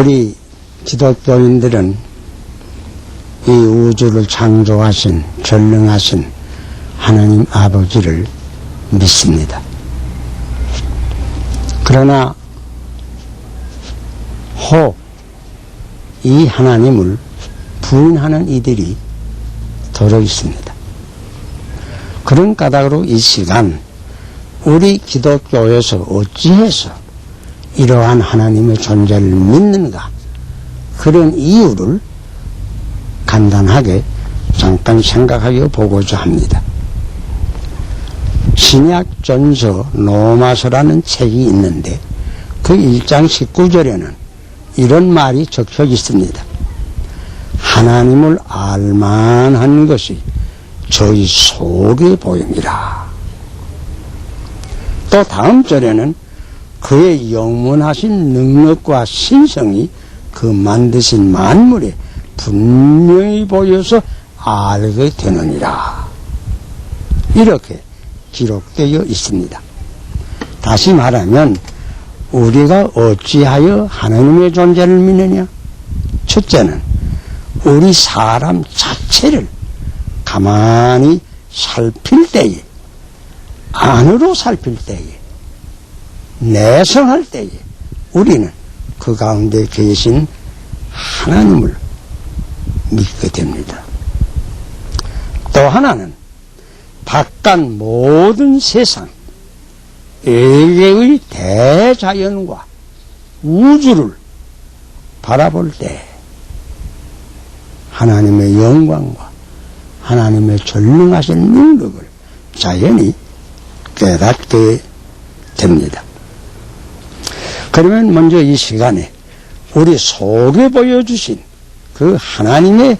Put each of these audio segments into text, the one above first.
우리 기독교인들은 이 우주를 창조하신 전능하신 하나님 아버지를 믿습니다. 그러나 이 하나님을 부인하는 이들이 더러 있습니다. 그런 까닭으로 이 시간 우리 기독교에서 어찌해서 이러한 하나님의 존재를 믿는가, 그런 이유를 간단하게 잠깐 생각하여 보고자 합니다. 신약전서 로마서라는 책이 있는데 그 1장 19절에는 이런 말이 적혀 있습니다. 하나님을 알만한 것이 저희 속에 보임이라. 또 다음 절에는 그의 영원하신 능력과 신성이 그 만드신 만물에 분명히 보여서 알게 되느니라. 이렇게 기록되어 있습니다. 다시 말하면 우리가 어찌하여 하나님의 존재를 믿느냐? 첫째는 우리 사람 자체를 가만히 살필 때에, 안으로 살필 때에, 내성할 때에 우리는 그 가운데 계신 하나님을 믿게 됩니다. 또 하나는 바깥 모든 세상, 외계의 대자연과 우주를 바라볼 때 하나님의 영광과 하나님의 전능하신 능력을 자연히 깨닫게 됩니다. 그러면 먼저 이 시간에 우리 속에 보여주신 그 하나님의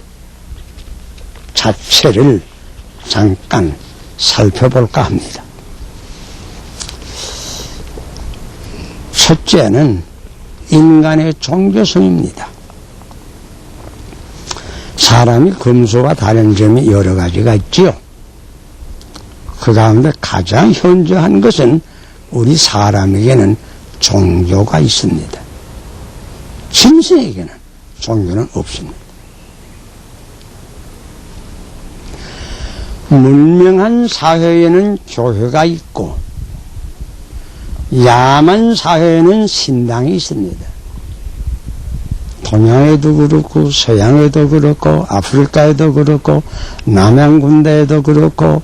자체를 잠깐 살펴볼까 합니다. 첫째는 인간의 종교성입니다. 사람이 금수와 다른 점이 여러 가지가 있지요. 그 가운데 가장 현저한 것은 우리 사람에게는 종교가 있습니다. 짐승에게는 종교는 없습니다. 문명한 사회에는 교회가 있고 야만 사회에는 신당이 있습니다. 동양에도 그렇고 서양에도 그렇고 아프리카에도 그렇고 남양군대에도 그렇고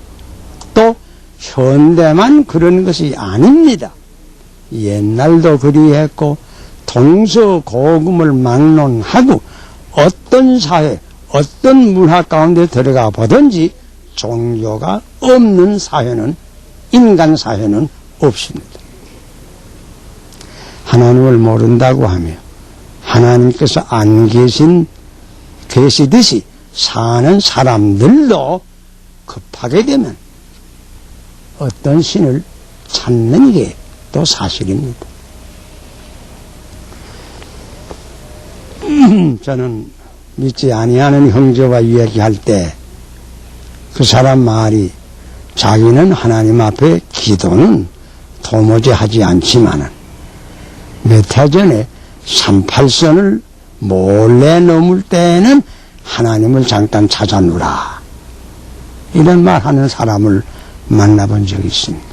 또 현대만 그런 것이 아닙니다. 옛날도 그리했고 동서고금을 막론하고 어떤 사회, 어떤 문화 가운데 들어가 보든지 종교가 없는 사회는, 인간 사회는 없습니다. 하나님을 모른다고 하며 하나님께서 안 계시듯이 사는 사람들도 급하게 되면 어떤 신을 찾는 게 또 사실입니다. 저는 믿지 아니하는 형제와 이야기할 때 그 사람 말이 자기는 하나님 앞에 기도는 도무지 하지 않지만은 몇 해 전에 38선을 몰래 넘을 때는 하나님을 잠깐 찾아누라, 이런 말 하는 사람을 만나본 적이 있습니다.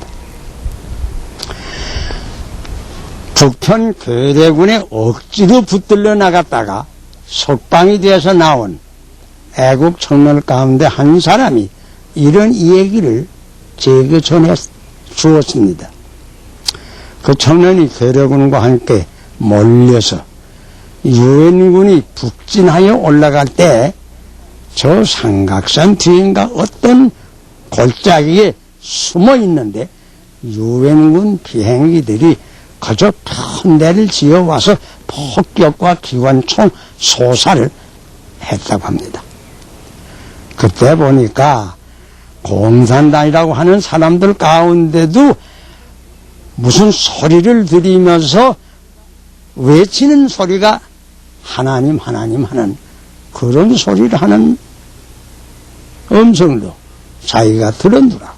북편 괴뢰군에 억지로 붙들려 나갔다가 석방이 되어서 나온 애국 청년 가운데 한 사람이 이런 이야기를 제게 전해 주었습니다. 그 청년이 괴뢰군과 함께 몰려서 유엔군이 북진하여 올라갈 때 저 삼각산 뒤인가 어떤 골짜기에 숨어 있는데 유엔군 비행기들이 그저 큰 데를 지어와서 폭격과 기관총 소사를 했다고 합니다. 그때 보니까 공산당이라고 하는 사람들 가운데도 무슨 소리를 들이면서 외치는 소리가 하나님 하나님 하는 그런 소리를 하는 음성도 자기가 들었더라고.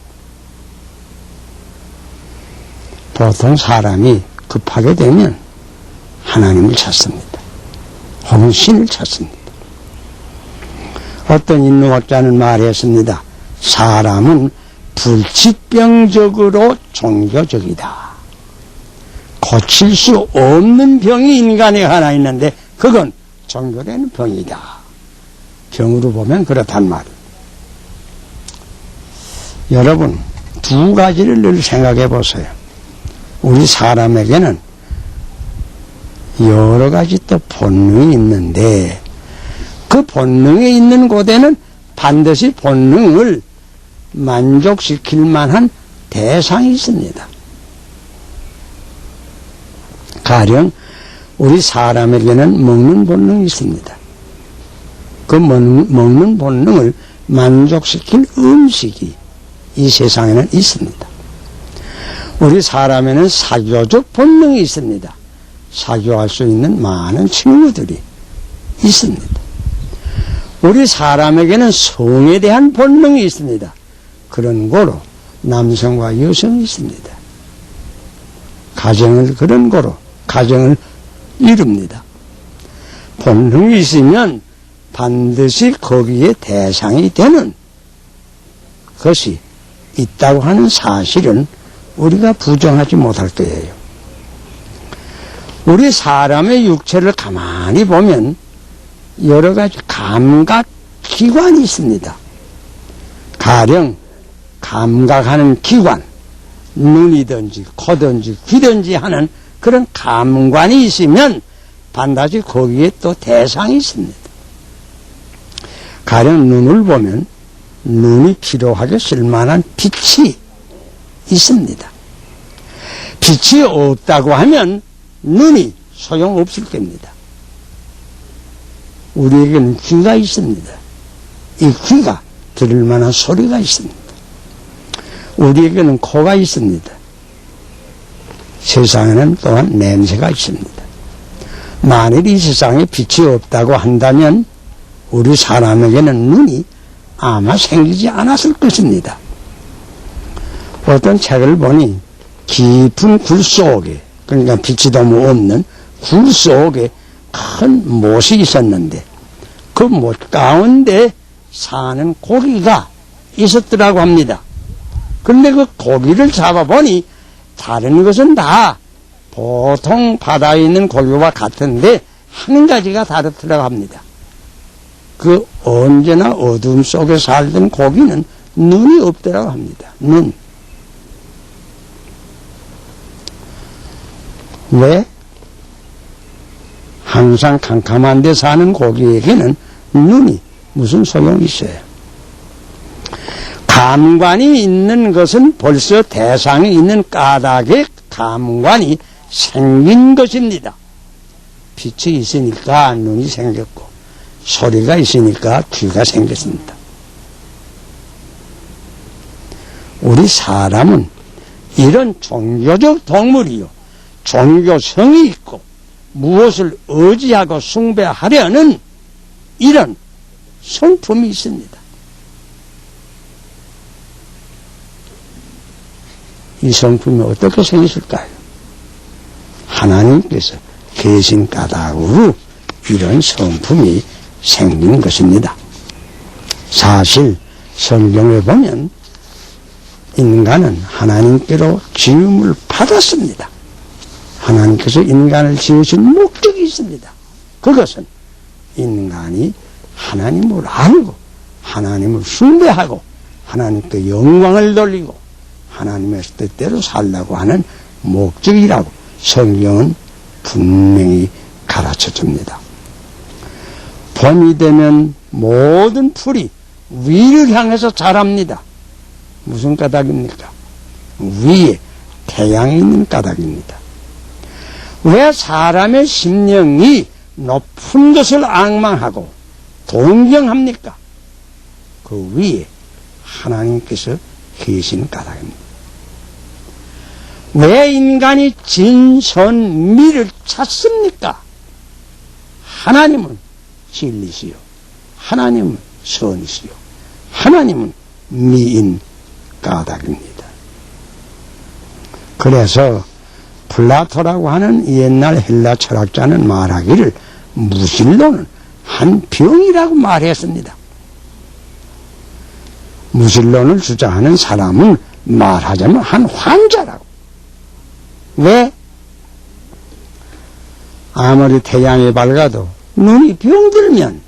보통 사람이 급하게 되면 하나님을 찾습니다. 혹은 신을 찾습니다. 어떤 인류학자는 말했습니다. 사람은 불치병적으로 종교적이다. 고칠 수 없는 병이 인간에 하나 있는데 그건 종교라는 병이다. 병으로 보면 그렇단 말이에요. 여러분, 두 가지를 늘 생각해 보세요. 우리 사람에게는 여러 가지 또 본능이 있는데 그 본능에 있는 곳에는 반드시 본능을 만족시킬 만한 대상이 있습니다. 가령 우리 사람에게는 먹는 본능이 있습니다. 그 먹는 본능을 만족시킬 음식이 이 세상에는 있습니다. 우리 사람에는 사교적 본능이 있습니다. 사교할 수 있는 많은 친구들이 있습니다. 우리 사람에게는 성에 대한 본능이 있습니다. 그런 거로 남성과 여성이 있습니다. 가정을 그런 거로 가정을 이룹니다. 본능이 있으면 반드시 거기에 대상이 되는 것이 있다고 하는 사실은 우리가 부정하지 못할 거예요. 우리 사람의 육체를 가만히 보면 여러 가지 감각기관이 있습니다. 가령 감각하는 기관, 눈이든지 코든지 귀든지 하는 그런 감관이 있으면 반드시 거기에 또 대상이 있습니다. 가령 눈을 보면 눈이 필요하게 쓸만한 빛이 있습니다. 빛이 없다고 하면 눈이 소용없을 겁니다. 우리에게는 귀가 있습니다. 이 귀가 들을 만한 소리가 있습니다. 우리에게는 코가 있습니다. 세상에는 또한 냄새가 있습니다. 만일 이 세상에 빛이 없다고 한다면 우리 사람에게는 눈이 아마 생기지 않았을 것입니다. 어떤 책을 보니 깊은 굴 속에, 그러니까 빛이 너무 없는 굴 속에 큰 못이 있었는데 그 못 가운데 사는 고기가 있었더라고 합니다. 그런데 그 고기를 잡아보니 다른 것은 다 보통 바다에 있는 고기와 같은데 한 가지가 다르더라고 합니다. 그 언제나 어둠 속에 살던 고기는 눈이 없더라고 합니다. 눈. 왜? 항상 캄캄한 데 사는 고기에게는 눈이 무슨 소용이 있어요? 감관이 있는 것은 벌써 대상이 있는 까닭에 감관이 생긴 것입니다. 빛이 있으니까 눈이 생겼고 소리가 있으니까 귀가 생겼습니다. 우리 사람은 이런 종교적 동물이요, 종교성이 있고 무엇을 의지하고 숭배하려는 이런 성품이 있습니다. 이 성품이 어떻게 생겼을까요? 하나님께서 계신 까닭으로 이런 성품이 생긴 것입니다. 사실 성경에 보면 인간은 하나님께로 지음을 받았습니다. 하나님께서 인간을 지으신 목적이 있습니다. 그것은 인간이 하나님을 알고 하나님을 숭배하고 하나님께 영광을 돌리고 하나님의 뜻대로 살라고 하는 목적이라고 성경은 분명히 가르쳐 줍니다. 봄이 되면 모든 풀이 위를 향해서 자랍니다. 무슨 까닭입니까? 위에 태양이 있는 까닭입니다. 왜 사람의 심령이 높은 것을 앙망하고 동경합니까? 그 위에 하나님께서 계신 까닭입니다. 왜 인간이 진선미를 찾습니까? 하나님은 진리시요, 하나님은 선이시요, 하나님은 미인 까닭입니다. 그래서 플라토라고 하는 옛날 헬라 철학자는 말하기를 무신론은 한 병이라고 말했습니다. 무신론을 주장하는 사람은 말하자면 한 환자라고. 왜? 아무리 태양이 밝아도 눈이 병들면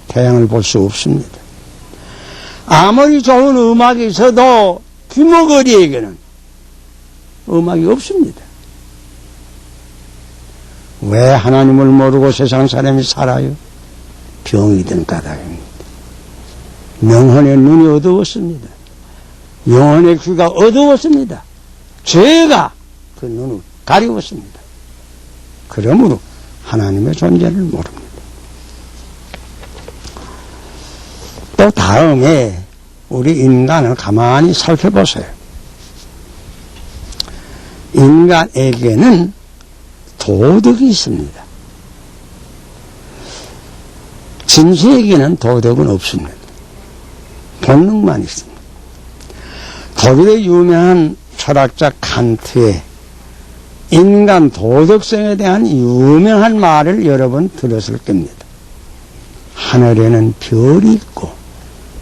태양을 볼 수 없습니다. 아무리 좋은 음악이 있어도 귀머거리에게는 음악이 없습니다. 왜 하나님을 모르고 세상 사람이 살아요? 병이 든 까닭입니다. 영혼의 눈이 어두웠습니다. 영혼의 귀가 어두웠습니다. 죄가 그 눈을 가리웠습니다. 그러므로 하나님의 존재를 모릅니다. 또 다음에 우리 인간을 가만히 살펴보세요. 인간에게는 도덕이 있습니다. 진시에게는 도덕은 없습니다. 본능만 있습니다. 독일의 유명한 철학자 칸트의 인간 도덕성에 대한 유명한 말을 여러 번 들었을 겁니다. 하늘에는 별이 있고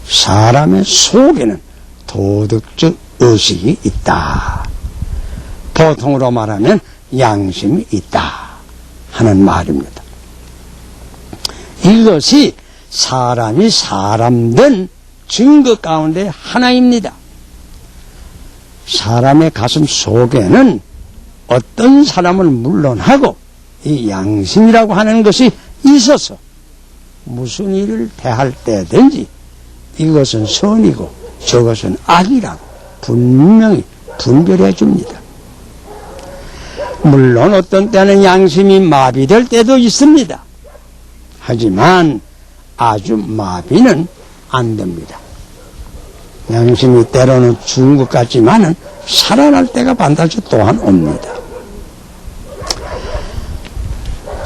사람의 속에는 도덕적 의식이 있다. 보통으로 말하면 양심이 있다 하는 말입니다. 이것이 사람이 사람된 증거 가운데 하나입니다. 사람의 가슴 속에는 어떤 사람을 물론하고 이 양심이라고 하는 것이 있어서 무슨 일을 대할 때든지 이것은 선이고 저것은 악이라고 분명히 분별해 줍니다. 물론 어떤 때는 양심이 마비될 때도 있습니다. 하지만 아주 마비는 안 됩니다. 양심이 때로는 죽은 것 같지만은 살아날 때가 반드시 또한 옵니다.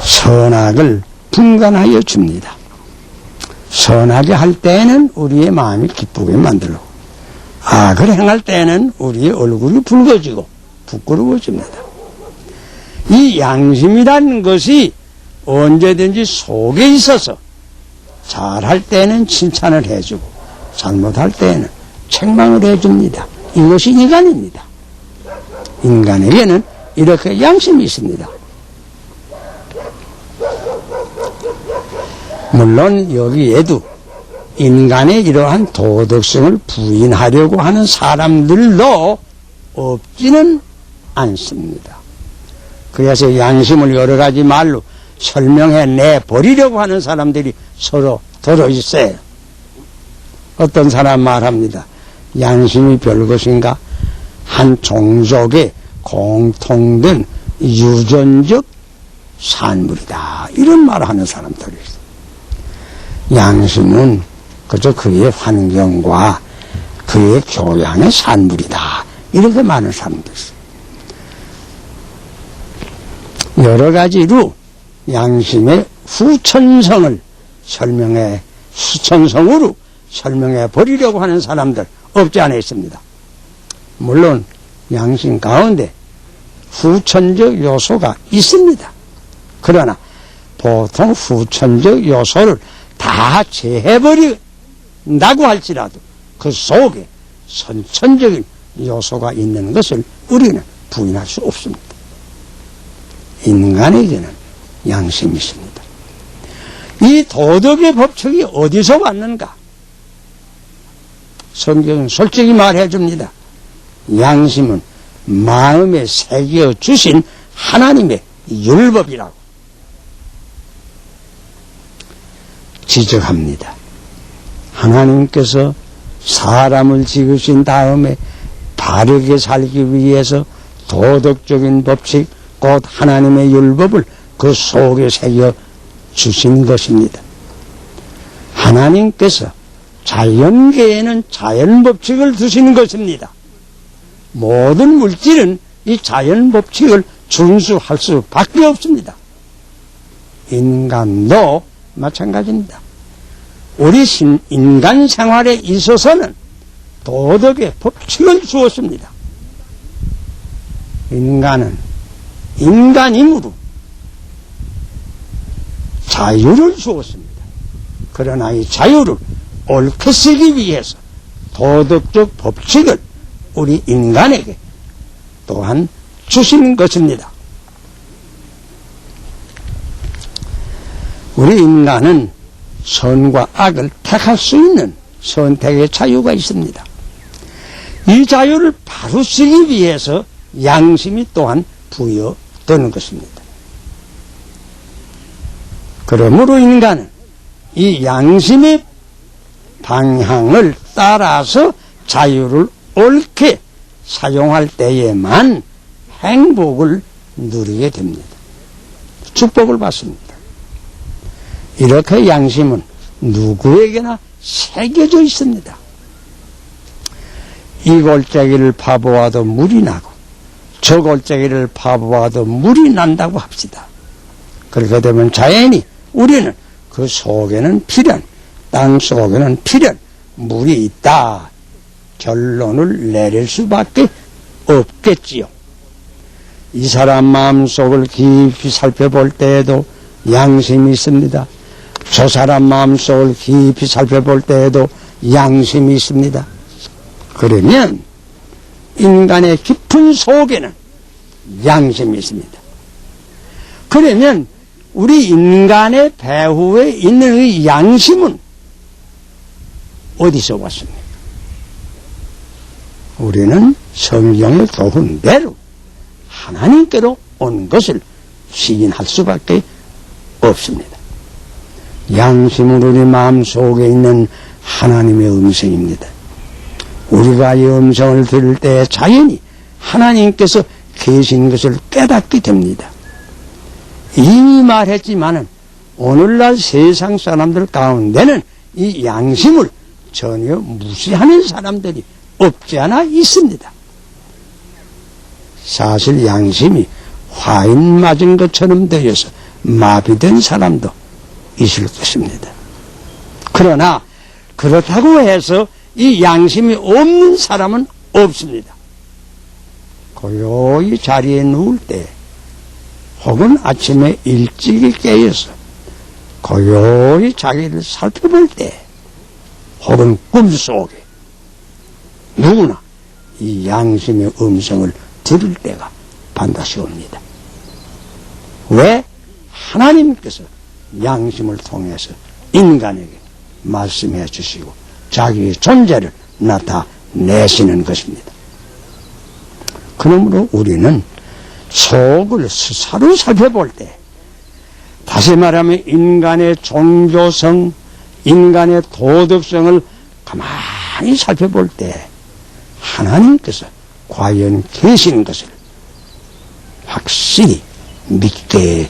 선악을 분간하여 줍니다. 선하게 할 때에는 우리의 마음이 기쁘게 만들고 악을 행할 때에는 우리의 얼굴이 붉어지고 부끄러워집니다. 이 양심이라는 것이 언제든지 속에 있어서 잘할 때는 칭찬을 해주고 잘못할 때는 책망을 해줍니다. 이것이 인간입니다. 인간에게는 이렇게 양심이 있습니다. 물론 여기에도 인간의 이러한 도덕성을 부인하려고 하는 사람들도 없지는 않습니다. 그래서 양심을 여러 가지 말로 설명해 내버리려고 하는 사람들이 서로 들어있어요. 어떤 사람 말합니다. 양심이 별것인가? 한 종족의 공통된 유전적 산물이다. 이런 말을 하는 사람들이 있어요. 양심은 그저 그의 환경과 그의 교양의 산물이다. 이렇게 말하는 사람들이 있어요. 여러 가지로 양심의 후천성을 수천성으로 설명해 버리려고 하는 사람들 없지 않아 있습니다. 물론 양심 가운데 후천적 요소가 있습니다. 그러나 보통 후천적 요소를 다 제해버린다고 할지라도 그 속에 선천적인 요소가 있는 것을 우리는 부인할 수 없습니다. 인간에게는 양심이 있습니다. 이 도덕의 법칙이 어디서 왔는가? 성경은 솔직히 말해 줍니다. 양심은 마음에 새겨 주신 하나님의 율법이라고 지적합니다. 하나님께서 사람을 지으신 다음에 바르게 살기 위해서 도덕적인 법칙 곧 하나님의 율법을 그 속에 새겨 주신 것입니다. 하나님께서 자연계에는 자연법칙을 두시는 것입니다. 모든 물질은 이 자연법칙을 준수할 수밖에 없습니다. 인간도 마찬가지입니다. 우리 인간 생활에 있어서는 도덕의 법칙을 주었습니다. 인간은 인간이므로 자유를 주었습니다. 그러나 이 자유를 옳게 쓰기 위해서 도덕적 법칙을 우리 인간에게 또한 주신 것입니다. 우리 인간은 선과 악을 택할 수 있는 선택의 자유가 있습니다. 이 자유를 바로 쓰기 위해서 양심이 또한 부여되는 것입니다. 그러므로 인간은 이 양심의 방향을 따라서 자유를 옳게 사용할 때에만 행복을 누리게 됩니다. 축복을 받습니다. 이렇게 양심은 누구에게나 새겨져 있습니다. 이 골짜기를 파보아도 물이 나고 저 골짜기를 파보아도 물이 난다고 합시다. 그렇게 되면 자연히 우리는 그 속에는 필연, 땅 속에는 필연, 물이 있다. 결론을 내릴 수밖에 없겠지요. 이 사람 마음속을 깊이 살펴볼 때에도 양심이 있습니다. 저 사람 마음속을 깊이 살펴볼 때에도 양심이 있습니다. 그러면 인간의 깊은 속에는 양심이 있습니다. 그러면 우리 인간의 배후에 있는 이 양심은 어디서 왔습니까? 우리는 성경의 교훈대로 하나님께로 온 것을 시인할 수밖에 없습니다. 양심은 우리 마음속에 있는 하나님의 음성입니다. 우리가 이 음성을 들을 때 자연히 하나님께서 계신 것을 깨닫게 됩니다. 이미 말했지만은 오늘날 세상 사람들 가운데는 이 양심을 전혀 무시하는 사람들이 없지 않아 있습니다. 사실 양심이 화인 맞은 것처럼 되어서 마비된 사람도 있을 것입니다. 그러나 그렇다고 해서 이 양심이 없는 사람은 없습니다. 고요히 자리에 누울 때 혹은 아침에 일찍이 깨어서 고요히 자기를 살펴볼 때 혹은 꿈속에 누구나 이 양심의 음성을 들을 때가 반드시 옵니다. 왜? 하나님께서 양심을 통해서 인간에게 말씀해 주시고 자기의 존재를 나타내시는 것입니다. 그러므로 우리는 속을 스스로 살펴볼 때, 다시 말하면 인간의 종교성, 인간의 도덕성을 가만히 살펴볼 때 하나님께서 과연 계신 것을 확실히 믿게